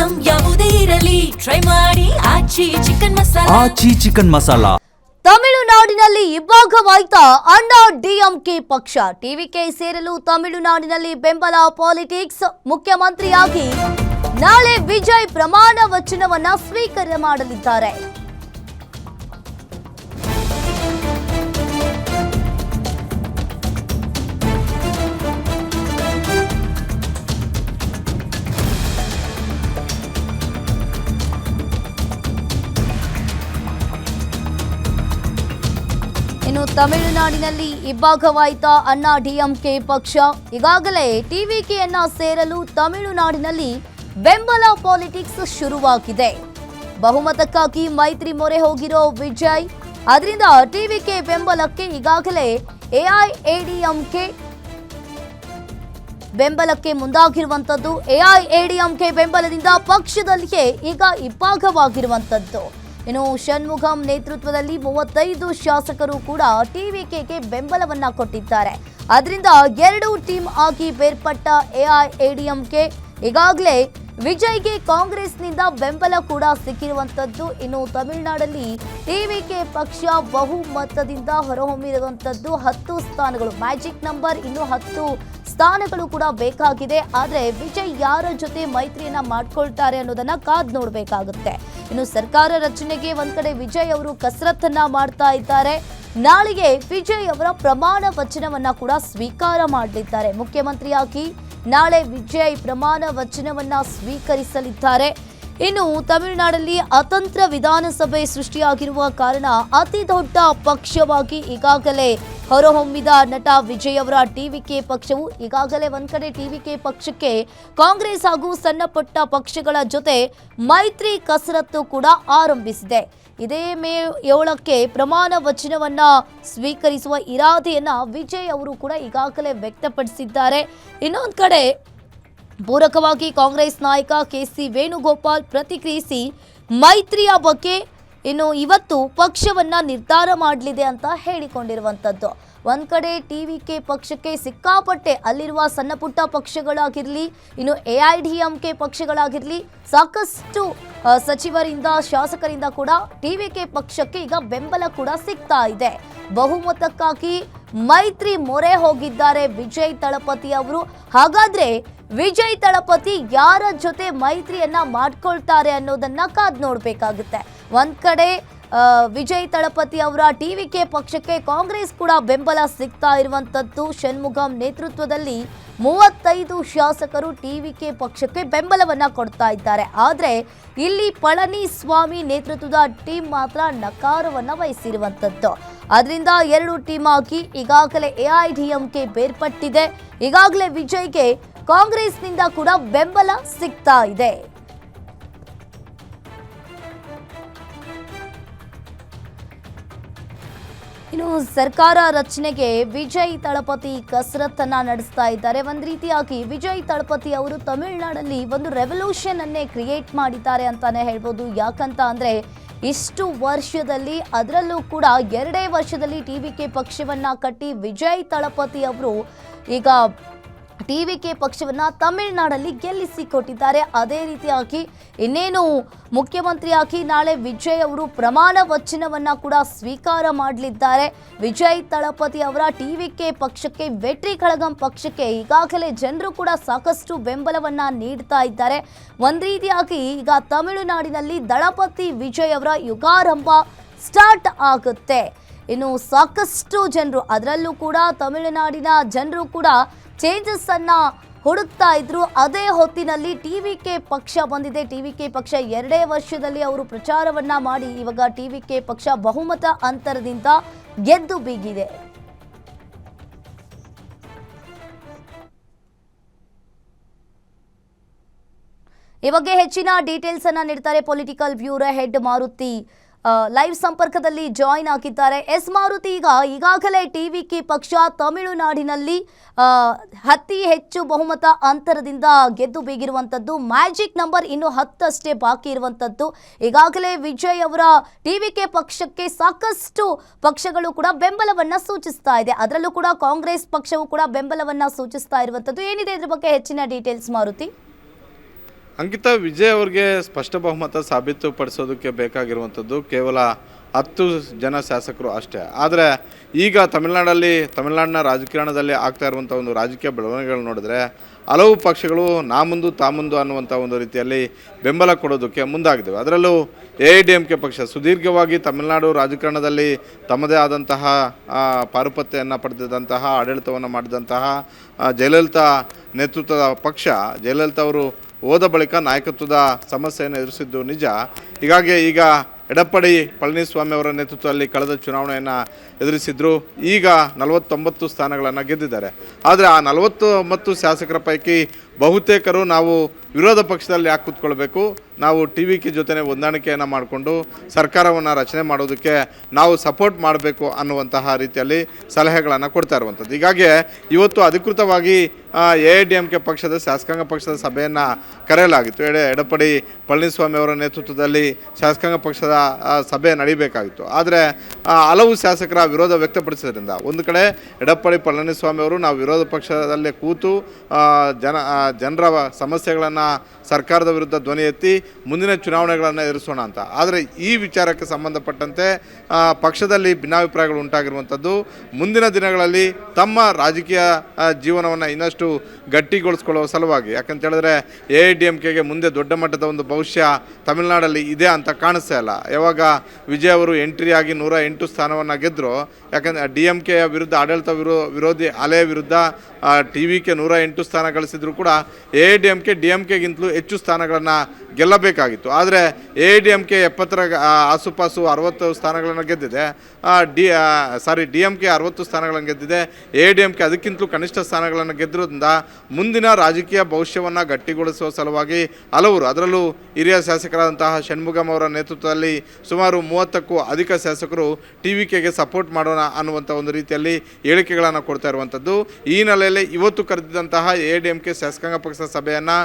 Item ಯಾವುದೇ ಇರಲಿ try ಮಾಡಿ ಆಚಿ ಚಿಕನ್ ಮಸಾಲಾ. ತಮಿಳುನಾಡಿನಲ್ಲಿ ಇಬ್ಬಾಗವಾಯ್ತಾ ಅಣ್ಣಾ ಡಿಎಂಕೆ ಪಕ್ಷ. ಟಿವಿಕೆ ಸೇರಲು ತಮಿಳುನಾಡಿನಲ್ಲಿ ಬೆಂಬಲ ಪಾಲಿಟಿಕ್ಸ್. ಮುಖ್ಯಮಂತ್ರಿಯಾಗಿ ನಾಳೆ ವಿಜಯ್ ಪ್ರಮಾಣ ವಚನವನ್ನ ಸ್ವೀಕಾರ ಮಾಡಲಿದ್ದಾರೆ. ಇನ್ನು ತಮಿಳುನಾಡಿನಲ್ಲಿ ಇಬ್ಬಾಗವಾಯ್ತಾ ಅಣ್ಣಾ ಡಿಎಂಕೆ ಪಕ್ಷ. ಈಗಾಗಲೇ ಟಿವಿಕೆಯನ್ನ ಸೇರಲು ತಮಿಳುನಾಡಿನಲ್ಲಿ ಬೆಂಬಲ ಪಾಲಿಟಿಕ್ಸ್ ಶುರುವಾಗಿದೆ. ಬಹುಮತಕ್ಕಾಗಿ ಮೈತ್ರಿ ಮೊರೆ ಹೋಗಿರೋ ವಿಜಯ್, ಅದರಿಂದ ಟಿವಿಕೆ ಬೆಂಬಲಕ್ಕೆ ಈಗಾಗಲೇ ಎಐಎಡಿಎಂಕೆ ಬೆಂಬಲಕ್ಕೆ ಮುಂದಾಗಿರುವಂತದ್ದು. ಎಐಎಡಿಎಂಕೆ ಬೆಂಬಲದಿಂದ ಪಕ್ಷದಲ್ಲಿಯೇ ಈಗ ಇಬ್ಬಾಗವಾಗಿರುವಂತದ್ದು. ಇನ್ನು ಷಣ್ಮುಗಂ ನೇತೃತ್ವದಲ್ಲಿ 35 ಶಾಸಕರು ಕೂಡ ಟಿವಿಕೆಗೆ ಬೆಂಬಲವನ್ನ ಕೊಟ್ಟಿದ್ದಾರೆ. ಅದರಿಂದ ಎರಡು ಟೀಮ್ ಆಗಿ ಬೇರ್ಪಟ್ಟ ಎಐಎಡಿಎಂಕೆ ಈಗಾಗಲೇ ವಿಜಯ್ಗೆ ಕಾಂಗ್ರೆಸ್ನಿಂದ ಬೆಂಬಲ ಕೂಡ ಸಿಕ್ಕಿರುವಂತದ್ದು. ಇನ್ನು ತಮಿಳುನಾಡಲ್ಲಿ ಟಿವಿಕೆ ಪಕ್ಷ ಬಹುಮತದಿಂದ ಹೊರಹೊಮ್ಮಿರುವಂತದ್ದು 10 ಸ್ಥಾನಗಳು, ಮ್ಯಾಜಿಕ್ ನಂಬರ್. ಇನ್ನು 10 ಸ್ಥಾನಗಳು ಕೂಡ ಬೇಕಾಗಿದೆ. ಆದರೆ ವಿಜಯ್ ಯಾರ ಜೊತೆ ಮೈತ್ರಿಯನ್ನ ಮಾಡ್ಕೊಳ್ತಾರೆ ಅನ್ನೋದನ್ನ ಕಾದ್ ನೋಡ್ಬೇಕಾಗುತ್ತೆ. ಇನ್ನು ಸರ್ಕಾರ ರಚನೆಗೆ ಒಂದ್ ಕಡೆ ವಿಜಯ್ ಅವರು ಕಸರತ್ತನ್ನ ಮಾಡ್ತಾ ಇದ್ದಾರೆ. ನಾಳೆಗೆ ವಿಜಯ್ ಅವರ ಪ್ರಮಾಣ ವಚನವನ್ನ ಕೂಡ ಸ್ವೀಕಾರ ಮಾಡಲಿದ್ದಾರೆ. ಮುಖ್ಯಮಂತ್ರಿಯಾಗಿ ನಾಳೆ ವಿಜಯ್ ಪ್ರಮಾಣ ವಚನವನ್ನ ಸ್ವೀಕರಿಸಲಿದ್ದಾರೆ. ಇನ್ನು ತಮಿಳುನಾಡಲ್ಲಿ ಅತಂತ್ರ ವಿಧಾನಸಭೆ ಸೃಷ್ಟಿಯಾಗಿರುವ ಕಾರಣ ಅತಿ ದೊಡ್ಡ ಪಕ್ಷವಾಗಿ ಈಗಾಗಲೇ ಹೊರಹೊಮ್ಮಿದ ನಟ ವಿಜಯ್ ಅವರ ಟಿವಿಕೆ ಪಕ್ಷವು ಈಗಾಗಲೇ ಒಂದ್ ಕಡೆ ಟಿವಿಕೆ ಪಕ್ಷಕ್ಕೆ ಕಾಂಗ್ರೆಸ್ ಹಾಗೂ ಸಣ್ಣ ಪುಟ್ಟ ಪಕ್ಷಗಳ ಜೊತೆ ಮೈತ್ರಿ ಕಸರತ್ತು ಕೂಡ ಆರಂಭಿಸಿದೆ. ಇದೇ ಮೇ 7ಕ್ಕೆ ಪ್ರಮಾಣ ವಚನವನ್ನ ಸ್ವೀಕರಿಸುವ ಇರಾದೆಯನ್ನ ವಿಜಯ್ ಅವರು ಕೂಡ ಈಗಾಗಲೇ ವ್ಯಕ್ತಪಡಿಸಿದ್ದಾರೆ. ಇನ್ನೊಂದು ಕಡೆ ಪೂರಕವಾಗಿ ಕಾಂಗ್ರೆಸ್ ನಾಯಕ ಕೆಸಿ ವೇಣುಗೋಪಾಲ್ ಪ್ರತಿಕ್ರಿಯಿಸಿ ಮೈತ್ರಿಯ ಬಗ್ಗೆ ಇನ್ನು ಇವತ್ತು ಪಕ್ಷವನ್ನ ನಿರ್ಧಾರ ಮಾಡಲಿದೆ ಅಂತ ಹೇಳಿಕೊಂಡಿರುವಂತದ್ದು. ಒಂದ್ ಕಡೆ ಟಿವಿಕೆ ಪಕ್ಷಕ್ಕೆ ಸಿಕ್ಕಾಪಟ್ಟೆ ಅಲ್ಲಿರುವ ಸಣ್ಣ ಪುಟ್ಟ ಪಕ್ಷಗಳಾಗಿರ್ಲಿ, ಇನ್ನು ಎಐಡಿಎಂಕೆ ಪಕ್ಷಗಳಾಗಿರ್ಲಿ, ಸಾಕಷ್ಟು ಸಚಿವರಿಂದ ಶಾಸಕರಿಂದ ಕೂಡ ಟಿವಿಕೆ ಪಕ್ಷಕ್ಕೆ ಈಗ ಬೆಂಬಲ ಕೂಡ ಸಿಗ್ತಾ ಇದೆ. ಬಹುಮತಕ್ಕಾಗಿ ಮೈತ್ರಿ ಮೊರೆ ಹೋಗಿದ್ದಾರೆ ವಿಜಯ್ ತಳಪತಿ ಅವರು. ಹಾಗಾದ್ರೆ ವಿಜಯ್ ತಳಪತಿ ಯಾರ ಜೊತೆ ಮೈತ್ರಿಯನ್ನ ಮಾಡ್ಕೊಳ್ತಾರೆ ಅನ್ನೋದನ್ನ ಕಾದ್ ನೋಡ್ಬೇಕಾಗುತ್ತೆ. ಒಂದ್ ಕಡೆ ವಿಜಯ್ ತಳಪತಿ ಅವರ ಟಿವಿಕೆ ಪಕ್ಷಕ್ಕೆ ಕಾಂಗ್ರೆಸ್ ಕೂಡ ಬೆಂಬಲ ಸಿಗ್ತಾ ಇರುವಂತದ್ದು. ಷಣ್ಮುಗಂ ನೇತೃತ್ವದಲ್ಲಿ 35 ಶಾಸಕರು ಟಿವಿಕೆ ಪಕ್ಷಕ್ಕೆ ಬೆಂಬಲವನ್ನ ಕೊಡ್ತಾ ಇದ್ದಾರೆ. ಆದ್ರೆ ಇಲ್ಲಿ ಪಳನಿಸ್ವಾಮಿ ನೇತೃತ್ವದ ಟೀಮ್ ಮಾತ್ರ ನಕಾರವನ್ನ ವಹಿಸಿರುವಂತದ್ದು. ಅದರಿಂದ ಎರಡು ಟೀಮ್ ಆಗಿ ಈಗಾಗಲೇ ಎಐಡಿಎಂಕೆ ಬೇರ್ಪಟ್ಟಿದೆ. ಈಗಾಗಲೇ ವಿಜಯ್ಗೆ ಕಾಂಗ್ರೆಸ್ನಿಂದ ಕೂಡ ಬೆಂಬಲ ಸಿಗ್ತಾ ಇದೆ. ಇನ್ನು ಸರ್ಕಾರ ರಚನೆಗೆ ವಿಜಯ್ ತಳಪತಿ ಕಸರತ್ತನ್ನ ನಡೆಸ್ತಾ ಇದ್ದಾರೆ. ಒಂದ್ ರೀತಿಯಾಗಿ ವಿಜಯ್ ತಳಪತಿ ಅವರು ತಮಿಳುನಾಡಲ್ಲಿ ಒಂದು ರೆವಲ್ಯೂಷನ್ ಅನ್ನೇ ಕ್ರಿಯೇಟ್ ಮಾಡಿದ್ದಾರೆ ಅಂತಾನೆ ಹೇಳ್ಬೋದು. ಯಾಕಂತ ಅಂದ್ರೆ ಇಷ್ಟು ವರ್ಷದಲ್ಲಿ, ಅದರಲ್ಲೂ ಕೂಡ 2 ವರ್ಷದಲ್ಲಿ ಟಿವಿಕೆ ಪಕ್ಷವನ್ನ ಕಟ್ಟಿ ವಿಜಯ್ ತಳಪತಿ ಅವರು ಈಗ ಟಿವಿಕೆ ಪಕ್ಷವನ್ನ ತಮಿಳುನಾಡಲ್ಲಿ ಗೆಲ್ಲಿಸಿಕೊಟ್ಟಿದ್ದಾರೆ. ಅದೇ ರೀತಿಯಾಗಿ ಇನ್ನೇನು ಮುಖ್ಯಮಂತ್ರಿಯಾಗಿ ನಾಳೆ ವಿಜಯ್ ಅವರು ಪ್ರಮಾಣ ವಚನವನ್ನ ಕೂಡ ಸ್ವೀಕಾರ ಮಾಡಲಿದ್ದಾರೆ. ವಿಜಯ್ ತಳಪತಿ ಅವರ ಟಿವಿಕೆ ಪಕ್ಷಕ್ಕೆ, ವೆಟ್ರಿ ಕಳಗಂ ಪಕ್ಷಕ್ಕೆ ಈಗಾಗಲೇ ಜನರು ಕೂಡ ಸಾಕಷ್ಟು ಬೆಂಬಲವನ್ನ ನೀಡ್ತಾ ಇದ್ದಾರೆ. ಒಂದ್ ರೀತಿಯಾಗಿ ಈಗ ತಮಿಳುನಾಡಿನಲ್ಲಿ ದಳಪತಿ ವಿಜಯ್ ಅವರ ಯುಗಾರಂಭ ಸ್ಟಾರ್ಟ್ ಆಗುತ್ತೆ. ಇನ್ನು ಸಾಕಷ್ಟು ಜನರು, ಅದರಲ್ಲೂ ಕೂಡ ತಮಿಳುನಾಡಿನ ಜನರು ಕೂಡ ಚೇಂಜಸ್ ಅನ್ನ ಹುಡುಕ್ತಾ ಇದ್ರು. ಅದೇ ಹೊತ್ತಿನಲ್ಲಿ ಟಿವಿಕೆ ಪಕ್ಷ ಬಂದಿದೆ. ಟಿವಿಕೆ ಪಕ್ಷ 2 ವರ್ಷದಲ್ಲಿ ಅವರು ಪ್ರಚಾರವನ್ನ ಮಾಡಿ ಇವಾಗ ಟಿವಿಕೆ ಪಕ್ಷ ಬಹುಮತ ಅಂತರದಿಂದ ಗೆದ್ದು ಬೀಗಿದೆ. ಈ ಬಗ್ಗೆ ಹೆಚ್ಚಿನ ಡೀಟೇಲ್ಸ್ ಅನ್ನ ನೀಡ್ತಾರೆ political bureau head Maruti. Live ಸಂಪರ್ಕದಲ್ಲಿ ಜಾಯಿನ್ ಆಗಿದ್ದಾರೆ. ಎಸ್ ಮಾರುತಿ, ಈಗಾಗಲೇ ಟಿವಿಕೆ ಪಕ್ಷ ತಮಿಳುನಾಡಿನಲ್ಲಿ ಅತಿ ಹೆಚ್ಚು ಬಹುಮತ ಅಂತರದಿಂದ ಗೆದ್ದು ಬೀಗಿರುವಂತದ್ದು. ಮ್ಯಾಜಿಕ್ ನಂಬರ್ ಇನ್ನು 10 ಅಷ್ಟೇ ಬಾಕಿ ಇರುವಂತದ್ದು. ಈಗಾಗಲೇ ವಿಜಯ್ ಅವರ ಟಿವಿಕೆ ಪಕ್ಷಕ್ಕೆ ಸಾಕಷ್ಟು ಪಕ್ಷಗಳು ಕೂಡ ಬೆಂಬಲವನ್ನ ಸೂಚಿಸ್ತಾ ಇದೆ. ಅದರಲ್ಲೂ ಕೂಡ ಕಾಂಗ್ರೆಸ್ ಪಕ್ಷವು ಕೂಡ ಬೆಂಬಲವನ್ನ ಸೂಚಿಸ್ತಾ ಇರುವಂತದ್ದು. ಏನಿದೆ ಇದ್ರ ಬಗ್ಗೆ ಹೆಚ್ಚಿನ ಡೀಟೇಲ್ಸ್ ಮಾರುತಿ? ಅಂಕಿತಾ ವಿಜಯ್ ಅವರಿಗೆ ಸ್ಪಷ್ಟ ಬಹುಮತ ಸಾಬೀತುಪಡಿಸೋದಕ್ಕೆ ಬೇಕಾಗಿರುವಂಥದ್ದು ಕೇವಲ 10 ಜನ ಶಾಸಕರು ಅಷ್ಟೇ. ಆದರೆ ಈಗ ತಮಿಳುನಾಡಿನ ರಾಜಕಾರಣದಲ್ಲಿ ಆಗ್ತಾ ಇರುವಂಥ ಒಂದು ರಾಜಕೀಯ ಬೆಳವಣಿಗೆಗಳು ನೋಡಿದ್ರೆ ಹಲವು ಪಕ್ಷಗಳು ನಾ ಮುಂದು ತಾ ಮುಂದು ಅನ್ನುವಂಥ ಒಂದು ರೀತಿಯಲ್ಲಿ ಬೆಂಬಲ ಕೊಡೋದಕ್ಕೆ ಮುಂದಾಗಿದ್ದಾವೆ. ಅದರಲ್ಲೂ AIADMK ಪಕ್ಷ ಸುದೀರ್ಘವಾಗಿ ತಮಿಳುನಾಡು ರಾಜಕಾರಣದಲ್ಲಿ ತಮ್ಮದೇ ಆದಂತಹ ಪಾರುಪತ್ಯವನ್ನು ಪಡೆದಂತಹ ಆಡಳಿತವನ್ನು ಮಾಡಿದಂತಹ ಜಯಲಲಿತಾ ನೇತೃತ್ವದ ಪಕ್ಷ. ಜಯಲಲಿತಾ ಅವರು ಹೋದ ಬಳಿಕ ನಾಯಕತ್ವದ ಸಮಸ್ಯೆಯನ್ನು ಎದುರಿಸಿದ್ದು ನಿಜ. ಹೀಗಾಗಿ ಈಗ ಎಡಪ್ಪಡಿ ಪಳನಿಸ್ವಾಮಿ ಅವರ ನೇತೃತ್ವದಲ್ಲಿ ಕಳೆದ ಚುನಾವಣೆಯನ್ನು ಎದುರಿಸಿದ್ರು. ಈಗ 49 ಸ್ಥಾನಗಳನ್ನು ಗೆದ್ದಿದ್ದಾರೆ. ಆದರೆ ಆ 49 ಶಾಸಕರ ಪೈಕಿ ಬಹುತೇಕರು ನಾವು ವಿರೋಧ ಪಕ್ಷದಲ್ಲಿ ಯಾಕೆ ಕೂತ್ಕೊಳ್ಬೇಕು, ನಾವು TVK ಜೊತೆ ಹೊಂದಾಣಿಕೆಯನ್ನು ಮಾಡಿಕೊಂಡು ಸರ್ಕಾರವನ್ನು ರಚನೆ ಮಾಡೋದಕ್ಕೆ ನಾವು ಸಪೋರ್ಟ್ ಮಾಡಬೇಕು ಅನ್ನುವಂತಹ ರೀತಿಯಲ್ಲಿ ಸಲಹೆಗಳನ್ನು ಕೊಡ್ತಾ ಇರುವಂಥದ್ದು. ಹೀಗಾಗಿ ಇವತ್ತು ಅಧಿಕೃತವಾಗಿ AIADMK ಪಕ್ಷದ ಶಾಸಕಾಂಗ ಪಕ್ಷದ ಸಭೆಯನ್ನು ಕರೆಯಲಾಗಿತ್ತು. ಎಡಪ್ಪಡಿ ಪಳನಿಸ್ವಾಮಿ ಅವರ ನೇತೃತ್ವದಲ್ಲಿ ಶಾಸಕಾಂಗ ಪಕ್ಷದ ಸಭೆ ನಡೀಬೇಕಾಗಿತ್ತು. ಆದರೆ ಹಲವು ಶಾಸಕರ ವಿರೋಧ ವ್ಯಕ್ತಪಡಿಸೋದ್ರಿಂದ ಒಂದು ಕಡೆ ಎಡಪ್ಪಡಿ ಪಳನಿಸ್ವಾಮಿ ಅವರು ನಾವು ವಿರೋಧ ಪಕ್ಷದಲ್ಲೇ ಕೂತು ಜನರ ಸಮಸ್ಯೆಗಳನ್ನು ಸರ್ಕಾರದ ವಿರುದ್ಧ ಧ್ವನಿ ಎತ್ತಿ ಮುಂದಿನ ಚುನಾವಣೆಗಳನ್ನು ಎದುರಿಸೋಣ ಅಂತ. ಆದರೆ ಈ ವಿಚಾರಕ್ಕೆ ಸಂಬಂಧಪಟ್ಟಂತೆ ಪಕ್ಷದಲ್ಲಿ ಭಿನ್ನಾಭಿಪ್ರಾಯಗಳು ಉಂಟಾಗಿರುವಂಥದ್ದು. ಮುಂದಿನ ದಿನಗಳಲ್ಲಿ ತಮ್ಮ ರಾಜಕೀಯ ಜೀವನವನ್ನು ಇನ್ನಷ್ಟು ಗಟ್ಟಿಗೊಳಿಸ್ಕೊಳ್ಳುವ ಸಲುವಾಗಿ, ಯಾಕಂತ ಹೇಳಿದ್ರೆ AIADMKಗೆ ಮುಂದೆ ದೊಡ್ಡ ಮಟ್ಟದ ಒಂದು ಭವಿಷ್ಯ ತಮಿಳುನಾಡಲ್ಲಿ ಇದೆ ಅಂತ ಕಾಣಿಸ್ತಾ ಇಲ್ಲ. ಯಾವಾಗ ವಿಜಯ್ ಅವರು ಎಂಟ್ರಿ ಆಗಿ 108 ಸ್ಥಾನವನ್ನು ಗೆದ್ದರು, ಯಾಕಂದರೆ DMKಯ ವಿರುದ್ಧ ಆಡಳಿತ ವಿರೋಧಿ ಅಲೆಯ ವಿರುದ್ಧ TVK 108 ಸ್ಥಾನ ಗಳಿಸಿದ್ರು ಕೂಡ AIADMK DMKಗಿಂತಲೂ ಹೆಚ್ಚು ಸ್ಥಾನಗಳನ್ನು ಗೆಲ್ಲಬೇಕಾಗಿತ್ತು. ಆದರೆ AIADMK 70ರ ಆಸುಪಾಸು 60 ಸ್ಥಾನಗಳನ್ನು ಗೆದ್ದಿದೆ. DMK 60 ಸ್ಥಾನಗಳನ್ನು ಗೆದ್ದಿದೆ. AIADMK ಅದಕ್ಕಿಂತಲೂ ಕನಿಷ್ಠ ಸ್ಥಾನಗಳನ್ನು ಗೆದ್ದಿರೋದ್ರಿಂದ ಮುಂದಿನ ರಾಜಕೀಯ ಭವಿಷ್ಯವನ್ನು ಗಟ್ಟಿಗೊಳಿಸುವ ಸಲುವಾಗಿ ಹಲವರು, ಅದರಲ್ಲೂ ಹಿರಿಯ ಶಾಸಕರಾದಂತಹ ಷಣ್ಮುಗಂ ಅವರ ನೇತೃತ್ವದಲ್ಲಿ ಸುಮಾರು 30ಕ್ಕೂ ಅಧಿಕ ಶಾಸಕರು TVKಗೆ ಸಪೋರ್ಟ್ ಮಾಡೋಣ ಅನ್ನುವಂಥ ಒಂದು ರೀತಿಯಲ್ಲಿ ಹೇಳಿಕೆಗಳನ್ನು ಕೊಡ್ತಾ ಇರುವಂಥದ್ದು. ಈ ನೆಲೆಯಲ್ಲಿ ಇವತ್ತು ಕರೆದಿದ್ದಂತಹ AIADMK ಶಾಸಕಾಂಗ ಪಕ್ಷದ ಸಭೆಯನ್ನು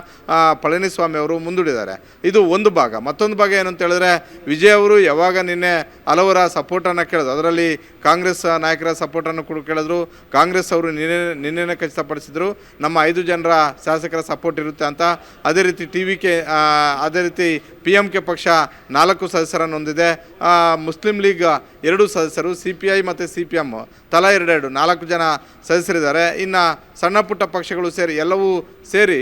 ಪಳನಿಸ್ವಾಮಿ ಅವರು ಮುಂದೂಡಿದ್ದಾರೆ. ಇದು ಒಂದು ಭಾಗ. ಮತ್ತೊಂದು ಭಾಗ ಏನು ಅಂತ ಹೇಳಿದ್ರೆ, ವಿಜಯ್ ಅವರು ಯಾವಾಗ ನಿನ್ನೆ ಹಲವರ ಸಪೋರ್ಟನ್ನು ಕೇಳಿದ್ರು, ಅದರಲ್ಲಿ ಕಾಂಗ್ರೆಸ್ ನಾಯಕರ ಸಪೋರ್ಟನ್ನು ಕೂಡ ಕೇಳಿದ್ರು. ಕಾಂಗ್ರೆಸ್ ಅವರು ನಿನ್ನೆ ಖಚಿತಪಡಿಸಿದ್ರು ನಮ್ಮ 5 ಜನರ ಶಾಸಕರ ಸಪೋರ್ಟ್ ಇರುತ್ತೆ ಅಂತ. ಅದೇ ರೀತಿ TVK, ಅದೇ ರೀತಿ PMK ಪಕ್ಷ 4 ಸದಸ್ಯರನ್ನು ಹೊಂದಿದೆ. ಮುಸ್ಲಿಂ ಲೀಗ್ 2 ಸದಸ್ಯರು, CPI ಮತ್ತು CPM ತಲಾ 2 4 ಜನ ಸದಸ್ಯರಿದ್ದಾರೆ. ಇನ್ನು ಸಣ್ಣ ಪುಟ್ಟ ಪಕ್ಷಗಳು ಎಲ್ಲವೂ ಸೇರಿ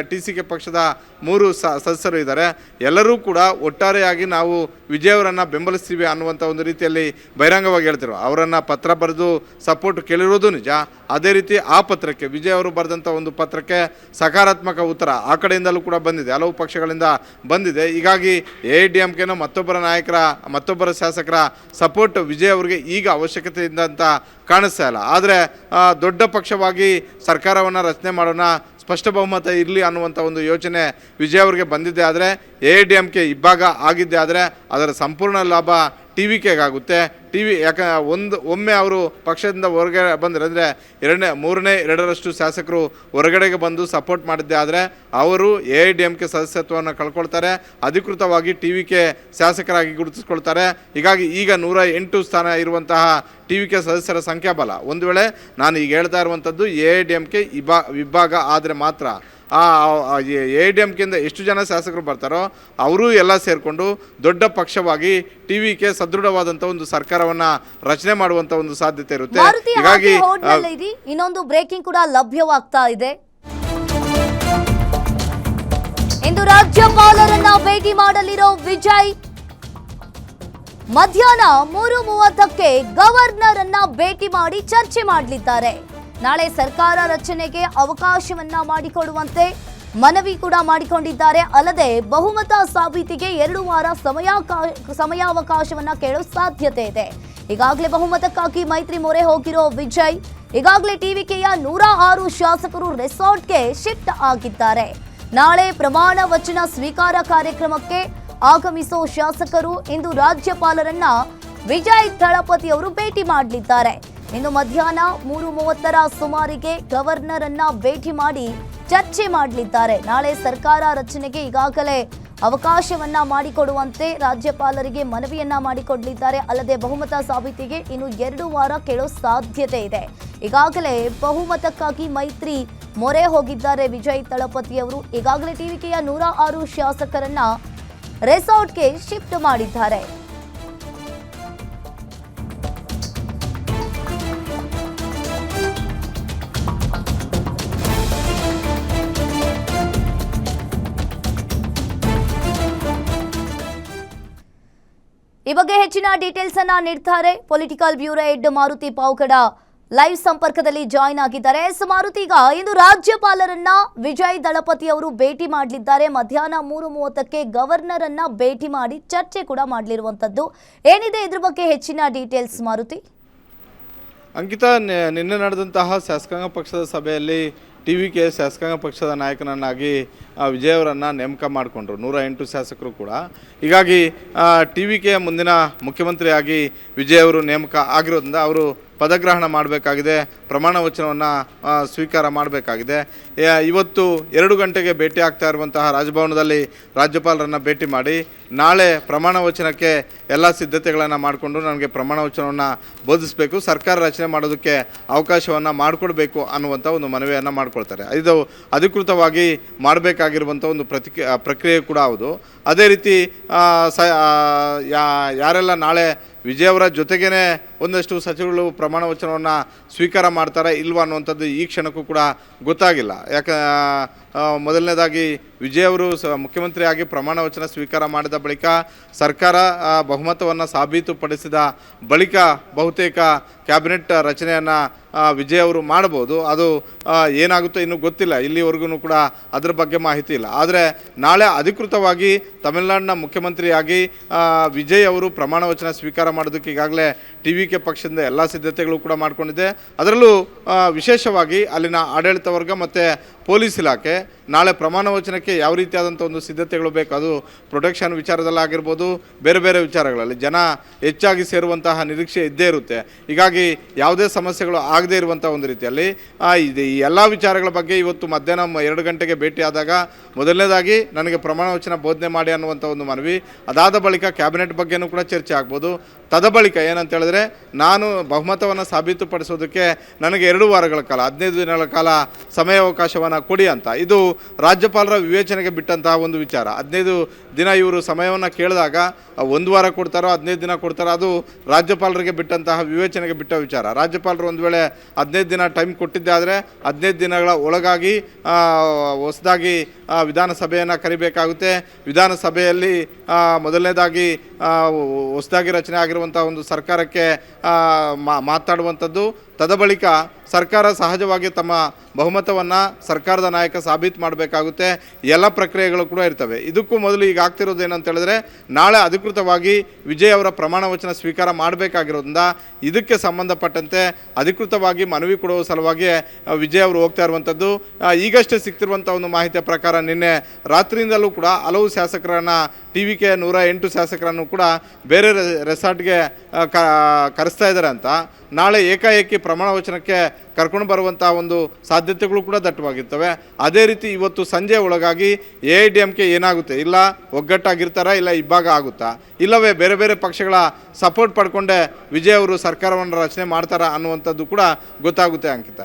TCK ಪಕ್ಷದ 3 ಸದಸ್ಯರು ಇದ್ದಾರೆ. ಎಲ್ಲರೂ ಕೂಡ ಒಟ್ಟಾರೆಯಾಗಿ ನಾವು ವಿಜಯ್ ಅವರನ್ನು ಬೆಂಬಲಿಸ್ತೀವಿ ಅನ್ನುವಂಥ ಒಂದು ರೀತಿಯಲ್ಲಿ ಬಹಿರಂಗವಾಗಿ ಹೇಳ್ತಿರೋ, ಅವರನ್ನು ಪತ್ರ ಬರೆದು ಸಪೋರ್ಟ್ ಕೇಳಿರೋದು ನಿಜ. ಅದೇ ರೀತಿ ಆ ಪತ್ರಕ್ಕೆ, ವಿಜಯ್ ಅವರು ಬರೆದಂಥ ಒಂದು ಪತ್ರಕ್ಕೆ ಸಕಾರಾತ್ಮಕ ಉತ್ತರ ಆ ಕಡೆಯಿಂದಲೂ ಕೂಡ ಬಂದಿದೆ, ಹಲವು ಪಕ್ಷಗಳಿಂದ ಬಂದಿದೆ. ಹೀಗಾಗಿ AIADMKನ ಮತ್ತೊಬ್ಬರ ಶಾಸಕರ ಸಪೋರ್ಟ್ ವಿಜಯ್ ಅವರಿಗೆ ಈಗ ಅವಶ್ಯಕತೆ ಇದೆ ಅಂತ ಕಾಣಿಸ್ತಾ ಇಲ್ಲ. ಆದರೆ ದೊಡ್ಡ ಪಕ್ಷವಾಗಿ ಸರ್ಕಾರವನ್ನು ರಚನೆ ಮಾಡೋಣ, ಸ್ಪಷ್ಟ ಬಹುಮತ ಇರಲಿ ಅನ್ನುವಂಥ ಒಂದು ಯೋಚನೆ ವಿಜಯ್ ಅವರಿಗೆ ಬಂದಿದ್ದೆ. ಆದರೆ AIADMK ಇಬ್ಬಾಗ ಆಗಿದ್ದೆ ಆದರೆ ಅದರ ಸಂಪೂರ್ಣ ಲಾಭ TVKಗಾಗುತ್ತೆ. ಒಮ್ಮೆ ಅವರು ಪಕ್ಷದಿಂದ ಹೊರಗಡೆ ಬಂದರೆ, ಅಂದರೆ 2/3 ಶಾಸಕರು ಹೊರಗಡೆಗೆ ಬಂದು ಸಪೋರ್ಟ್ ಮಾಡಿದ್ದೆ ಆದರೆ ಅವರು AIADMK ಸದಸ್ಯತ್ವವನ್ನು ಕಳ್ಕೊಳ್ತಾರೆ, ಅಧಿಕೃತವಾಗಿ TVK ಶಾಸಕರಾಗಿ ಗುರುತಿಸ್ಕೊಳ್ತಾರೆ. ಹೀಗಾಗಿ ಈಗ 108 ಸ್ಥಾನ ಇರುವಂತಹ TVK ಸದಸ್ಯರ ಸಂಖ್ಯಾಬಲ, ಒಂದು ವೇಳೆ ನಾನು ಈಗ ಹೇಳ್ತಾ ಇರುವಂಥದ್ದು AIADMK ವಿಭಾಗ ಆದರೆ ಮಾತ್ರ AIADMKಯಿಂದ ಎಷ್ಟು ಜನ ಶಾಸಕರು ಬರ್ತಾರೋ ಅವರು ಎಲ್ಲ ಸೇರಿಕೊಂಡು ದೊಡ್ಡ ಪಕ್ಷವಾಗಿ TVK ಸದೃಢವಾದಂಥ ಒಂದು ಸರ್ಕಾರವನ್ನು ರಚನೆ ಮಾಡುವಂಥ ಒಂದು ಸಾಧ್ಯತೆ ಇರುತ್ತೆ. ಹೀಗಾಗಿ ಇನ್ನೊಂದು ಬ್ರೇಕಿಂಗ್ ಕೂಡ ಲಭ್ಯವಾಗ್ತಾ ಇದೆ. ಇಂದು ರಾಜ್ಯಪಾಲರನ್ನ ಭೇಟಿ ಮಾಡಲಿರೋ ವಿಜಯ್ ಮಧ್ಯಾಹ್ನ 3:30ಕ್ಕೆ ಗವರ್ನರ್ ಅನ್ನ ಭೇಟಿ ಮಾಡಿ ಚರ್ಚೆ ಮಾಡಲಿದ್ದಾರೆ. ನಾಳೆ ಸರ್ಕಾರ ರಚನೆಗೆ ಅವಕಾಶವನ್ನ ಮಾಡಿಕೊಡುವಂತೆ ಮನವಿ ಕೂಡ ಮಾಡಿಕೊಂಡಿದ್ದಾರೆ. ಅಲ್ಲದೆ ಬಹುಮತ ಸಾಬೀತಿಗೆ 2 ವಾರ ಸಮಯಾವಕಾಶವನ್ನ ಕೇಳುವ ಸಾಧ್ಯತೆ ಇದೆ. ಈಗಾಗಲೇ ಬಹುಮತಕ್ಕಾಗಿ ಮೈತ್ರಿ ಮೊರೆ ಹೋಗಿರೋ ವಿಜಯ್ ಈಗಾಗಲೇ TVKಯ 106 ಶಾಸಕರು ರೆಸಾರ್ಟ್ಗೆ ಶಿಫ್ಟ್ ಆಗಿದ್ದಾರೆ. ನಾಳೆ ಪ್ರಮಾಣ ವಚನ ಸ್ವೀಕಾರ ಕಾರ್ಯಕ್ರಮಕ್ಕೆ ಆಗಮಿಸೋ ಶಾಸಕರು ಇಂದು ರಾಜ್ಯಪಾಲರನ್ನ ವಿಜಯ್ ದಳಪತಿ ಅವರು ಭೇಟಿ ಮಾಡಲಿದ್ದಾರೆ. ಇನ್ನು ಮಧ್ಯಾಹ್ನ 3:30ರ ಸುಮಾರಿಗೆ ಗವರ್ನರ್ ಅನ್ನ ಭೇಟಿ ಮಾಡಿ ಚರ್ಚೆ ಮಾಡಲಿದ್ದಾರೆ. ನಾಳೆ ಸರ್ಕಾರ ರಚನೆಗೆ ಈಗಾಗಲೇ ಅವಕಾಶವನ್ನ ಮಾಡಿಕೊಡುವಂತೆ ರಾಜ್ಯಪಾಲರಿಗೆ ಮನವಿಯನ್ನ ಮಾಡಿಕೊಡಲಿದ್ದಾರೆ. ಅಲ್ಲದೆ ಬಹುಮತ ಸಾಬೀತಿಗೆ ಇನ್ನು 2 ವಾರ ಕೇಳೋ ಸಾಧ್ಯತೆ ಇದೆ. ಈಗಾಗಲೇ ಬಹುಮತಕ್ಕಾಗಿ ಮೈತ್ರಿ ಮೊರೆ ಹೋಗಿದ್ದಾರೆ ವಿಜಯ್ ತಳಪತಿ ಅವರು. ಈಗಾಗಲೇ ಟಿವಿಕೆಯ 106 ಶಾಸಕರನ್ನ ರೆಸಾರ್ಟ್ಗೆ ಶಿಫ್ಟ್ ಮಾಡಿದ್ದಾರೆ. ಈ ಬಗ್ಗೆ ಹೆಚ್ಚಿನ ಡೀಟೇಲ್ಸ್ ಅನ್ನ ನೀಡ್ತಾರೆ political bureau head Maruti Pavagada live ಸಂಪರ್ಕದಲ್ಲಿ ಜಾಯಿನ್ ಆಗಿದ್ದಾರೆ. ಮಾರುತಿ, ಈಗ ಇಂದು ರಾಜ್ಯಪಾಲರನ್ನ ವಿಜಯ್ ದಳಪತಿ ಅವರು ಭೇಟಿ ಮಾಡಲಿದ್ದಾರೆ. ಮಧ್ಯಾಹ್ನ 3:30ಕ್ಕೆ ಗವರ್ನರ್ ಅನ್ನ ಭೇಟಿ ಮಾಡಿ ಚರ್ಚೆ ಕೂಡ ಮಾಡಲಿರುವಂತದ್ದು. ಏನಿದೆ ಇದ್ರ ಬಗ್ಗೆ ಹೆಚ್ಚಿನ ಡೀಟೇಲ್ಸ್ ಮಾರುತಿ? ಅಂಕಿತಾ, ನಿನ್ನೆ ನಡೆದಂತಹ ಶಾಸಕಾಂಗ ಪಕ್ಷದ ಸಭೆಯಲ್ಲಿ ಟಿವಿಕೆ ಶಾಸಕಾಂಗ ಪಕ್ಷದ ನಾಯಕನನ್ನಾಗಿ ವಿಜಯ್ ಅವರನ್ನು ನೇಮಕ ಮಾಡಿಕೊಂಡ್ರು 108 ಶಾಸಕರು ಕೂಡ. ಹೀಗಾಗಿ ಟಿವಿಕೆಯ ಮುಂದಿನ ಮುಖ್ಯಮಂತ್ರಿಯಾಗಿ ವಿಜಯ್ ಅವರು ನೇಮಕ ಆಗಿರೋದ್ರಿಂದ ಅವರು ಪದಗ್ರಹಣ ಮಾಡಬೇಕಾಗಿದೆ, ಪ್ರಮಾಣ ವಚನವನ್ನು ಸ್ವೀಕಾರ ಮಾಡಬೇಕಾಗಿದೆ. ಇವತ್ತು 2 ಗಂಟೆಗೆ ಭೇಟಿ ಆಗ್ತಾ ಇರುವಂತಹ ರಾಜಭವನದಲ್ಲಿ ರಾಜ್ಯಪಾಲರನ್ನು ಭೇಟಿ ಮಾಡಿ ನಾಳೆ ಪ್ರಮಾಣ ವಚನಕ್ಕೆ ಎಲ್ಲ ಸಿದ್ಧತೆಗಳನ್ನು ಮಾಡಿಕೊಂಡು ನನಗೆ ಪ್ರಮಾಣ ವಚನವನ್ನು ಬೋಧಿಸಬೇಕು, ಸರ್ಕಾರ ರಚನೆ ಮಾಡೋದಕ್ಕೆ ಅವಕಾಶವನ್ನು ಮಾಡಿಕೊಡ್ಬೇಕು ಅನ್ನುವಂಥ ಒಂದು ಮನವಿಯನ್ನು ಮಾಡ್ಕೊಳ್ತಾರೆ. ಇದು ಅಧಿಕೃತವಾಗಿ ಮಾಡಬೇಕಾಗಿರುವಂಥ ಒಂದು ಪ್ರಕ್ರಿಯೆ ಕೂಡ ಹೌದು. ಅದೇ ರೀತಿ ಯಾರೆಲ್ಲ ನಾಳೆ ವಿಜಯ್ ಅವರ ಜೊತೆಗೇ ಒಂದಷ್ಟು ಸಚಿವಗಳು ಪ್ರಮಾಣ ವಚನವನ್ನು ಸ್ವೀಕಾರ ಮಾಡ್ತಾರೆ ಇಲ್ವಾ ಅನ್ನುವಂಥದ್ದು ಈ ಕ್ಷಣಕ್ಕೂ ಕೂಡ ಗೊತ್ತಾಗಿಲ್ಲ. ಮೊದಲನೇದಾಗಿ ವಿಜಯ್ ಅವರು ಮುಖ್ಯಮಂತ್ರಿಯಾಗಿ ಪ್ರಮಾಣ ವಚನ ಸ್ವೀಕಾರ ಮಾಡಿದ ಬಳಿಕ ಸರ್ಕಾರ ಬಹುಮತವನ್ನು ಸಾಬೀತುಪಡಿಸಿದ ಬಳಿಕ ಬಹುತೇಕ ಕ್ಯಾಬಿನೆಟ್ ರಚನೆಯನ್ನು ವಿಜಯ್ ಅವರು ಮಾಡ್ಬೋದು. ಅದು ಏನಾಗುತ್ತೋ ಇನ್ನೂ ಗೊತ್ತಿಲ್ಲ, ಇಲ್ಲಿವರೆಗೂ ಕೂಡ ಅದರ ಬಗ್ಗೆ ಮಾಹಿತಿ ಇಲ್ಲ. ಆದರೆ ನಾಳೆ ಅಧಿಕೃತವಾಗಿ ತಮಿಳುನಾಡಿನ ಮುಖ್ಯಮಂತ್ರಿಯಾಗಿ ವಿಜಯ್ ಅವರು ಪ್ರಮಾಣ ವಚನ ಸ್ವೀಕಾರ ಮಾಡೋದಕ್ಕೆ ಈಗಾಗಲೇ ಟಿವಿಕೆ ಪಕ್ಷದಿಂದ ಎಲ್ಲ ಸಿದ್ಧತೆಗಳು ಕೂಡ ಮಾಡಿಕೊಂಡಿದೆ. ಅದರಲ್ಲೂ ವಿಶೇಷವಾಗಿ ಅಲ್ಲಿನ ಆಡಳಿತ ವರ್ಗ ಮತ್ತು ಪೊಲೀಸ್ ಇಲಾಖೆ ನಾಳೆ ಪ್ರಮಾಣ ವಚನಕ್ಕೆ ಯಾವ ರೀತಿಯಾದಂಥ ಒಂದು ಸಿದ್ಧತೆಗಳು ಬೇಕು, ಅದು ಪ್ರೊಟೆಕ್ಷನ್ ವಿಚಾರದಲ್ಲಾಗಿರ್ಬೋದು, ಬೇರೆ ಬೇರೆ ವಿಚಾರಗಳಲ್ಲಿ ಜನ ಹೆಚ್ಚಾಗಿ ಸೇರುವಂತಹ ನಿರೀಕ್ಷೆ ಇದ್ದೇ ಇರುತ್ತೆ. ಹೀಗಾಗಿ ಯಾವುದೇ ಸಮಸ್ಯೆಗಳು ಆಗದೇ ಇರುವಂಥ ಒಂದು ರೀತಿಯಲ್ಲಿ ಈ ಎಲ್ಲ ವಿಚಾರಗಳ ಬಗ್ಗೆ ಇವತ್ತು ಮಧ್ಯಾಹ್ನ 2 ಗಂಟೆಗೆ ಭೇಟಿ ಆದಾಗ ಮೊದಲನೇದಾಗಿ ನನಗೆ ಪ್ರಮಾಣ ವಚನ ಬೋಧನೆ ಮಾಡಿ ಅನ್ನುವಂಥ ಒಂದು ಮನವಿ, ಅದಾದ ಬಳಿಕ ಕ್ಯಾಬಿನೆಟ್ ಬಗ್ಗೆನೂ ಕೂಡ ಚರ್ಚೆ ಆಗ್ಬೋದು. ತದಬಳಿಕ ಏನಂತ ಹೇಳಿದ್ರೆ ನಾನು ಬಹುಮತವನ್ನು ಸಾಬೀತುಪಡಿಸೋದಕ್ಕೆ ನನಗೆ 2 ವಾರಗಳ ಕಾಲ 15 ದಿನಗಳ ಕಾಲ ಸಮಯಾವಕಾಶವನ್ನು ಕೊಡಿ ಅಂತ, ಇದು ರಾಜ್ಯಪಾಲರ ವಿವೇಚನೆಗೆ ಬಿಟ್ಟಂತಹ ಒಂದು ವಿಚಾರ. 15 ದಿನ ಇವರು ಸಮಯವನ್ನು ಕೇಳಿದಾಗ 1 ವಾರ ಕೊಡ್ತಾರೋ 15 ದಿನ ಕೊಡ್ತಾರೋ ಅದು ರಾಜ್ಯಪಾಲರಿಗೆ ಬಿಟ್ಟಂತಹ ವಿವೇಚನೆಗೆ ಬಿಟ್ಟ ವಿಚಾರ. ರಾಜ್ಯಪಾಲರು ಒಂದು ವೇಳೆ 15 ದಿನ ಟೈಮ್ ಕೊಟ್ಟಿದ್ದೆ ಆದರೆ 15 ದಿನಗಳ ಒಳಗಾಗಿ ಹೊಸದಾಗಿ ವಿಧಾನಸಭೆಯನ್ನು ಕರಿಬೇಕಾಗುತ್ತೆ. ವಿಧಾನಸಭೆಯಲ್ಲಿ ಮೊದಲನೇದಾಗಿ ಹೊಸದಾಗಿ ರಚನೆ ಆಗಿರುವಂಥ ಒಂದು ಸರ್ಕಾರಕ್ಕೆ ಮಾತಾಡುವಂಥದ್ದು. ತದಬಳಿಕ ಸರ್ಕಾರ ಸಹಜವಾಗಿ ತಮ್ಮ ಬಹುಮತವನ್ನು ಸರ್ಕಾರದ ನಾಯಕ ಸಾಬೀತು ಮಾಡಬೇಕಾಗುತ್ತೆ. ಎಲ್ಲ ಪ್ರಕ್ರಿಯೆಗಳು ಕೂಡ ಇರ್ತವೆ. ಇದಕ್ಕೂ ಮೊದಲು ಈಗ ಆಗ್ತಿರೋದು ಏನಂತ ಹೇಳಿದ್ರೆ ನಾಳೆ ಅಧಿಕೃತವಾಗಿ ವಿಜಯ್ ಅವರ ಪ್ರಮಾಣ ವಚನ ಸ್ವೀಕಾರ ಮಾಡಬೇಕಾಗಿರೋದ್ರಿಂದ ಇದಕ್ಕೆ ಸಂಬಂಧಪಟ್ಟಂತೆ ಅಧಿಕೃತವಾಗಿ ಮನವಿ ಕೊಡುವ ಸಲುವಾಗಿ ವಿಜಯ್ ಅವರು ಹೋಗ್ತಾ ಇರುವಂಥದ್ದು. ಈಗಷ್ಟೇ ಸಿಗ್ತಿರುವಂಥ ಒಂದು ಮಾಹಿತಿಯ ಪ್ರಕಾರ ನಿನ್ನೆ ರಾತ್ರಿಯಿಂದಲೂ ಕೂಡ ಹಲವು ಶಾಸಕರನ್ನು ಟಿವಿಕೆ 108 ಶಾಸಕರನ್ನು ಕೂಡ ಬೇರೆ ರೆಸಾರ್ಟ್ಗೆ ಕರೆಸ್ತಾ ಇದ್ದಾರೆ ಅಂತ. ನಾಳೆ ಏಕಾಏಕಿ ಪ್ರಮಾಣ ವಚನಕ್ಕೆ ಕರ್ಕೊಂಡು ಬರುವಂಥ ಒಂದು ಸಾಧ್ಯತೆಗಳು ಕೂಡ ದಟ್ಟವಾಗಿರ್ತವೆ. ಅದೇ ರೀತಿ ಇವತ್ತು ಸಂಜೆ ಒಳಗಾಗಿ AIADMK ಏನಾಗುತ್ತೆ, ಇಲ್ಲ ಒಗ್ಗಟ್ಟಾಗಿರ್ತಾರಾ, ಇಲ್ಲ ಇಬ್ಬಾಗ ಆಗುತ್ತಾ, ಇಲ್ಲವೇ ಬೇರೆ ಬೇರೆ ಪಕ್ಷಗಳ ಸಪೋರ್ಟ್ ಪಡ್ಕೊಂಡೆ ವಿಜಯ್ ಅವರು ಸರ್ಕಾರವನ್ನು ರಚನೆ ಮಾಡ್ತಾರಾ ಅನ್ನುವಂಥದ್ದು ಕೂಡ ಗೊತ್ತಾಗುತ್ತೆ ಅಂಕಿತ.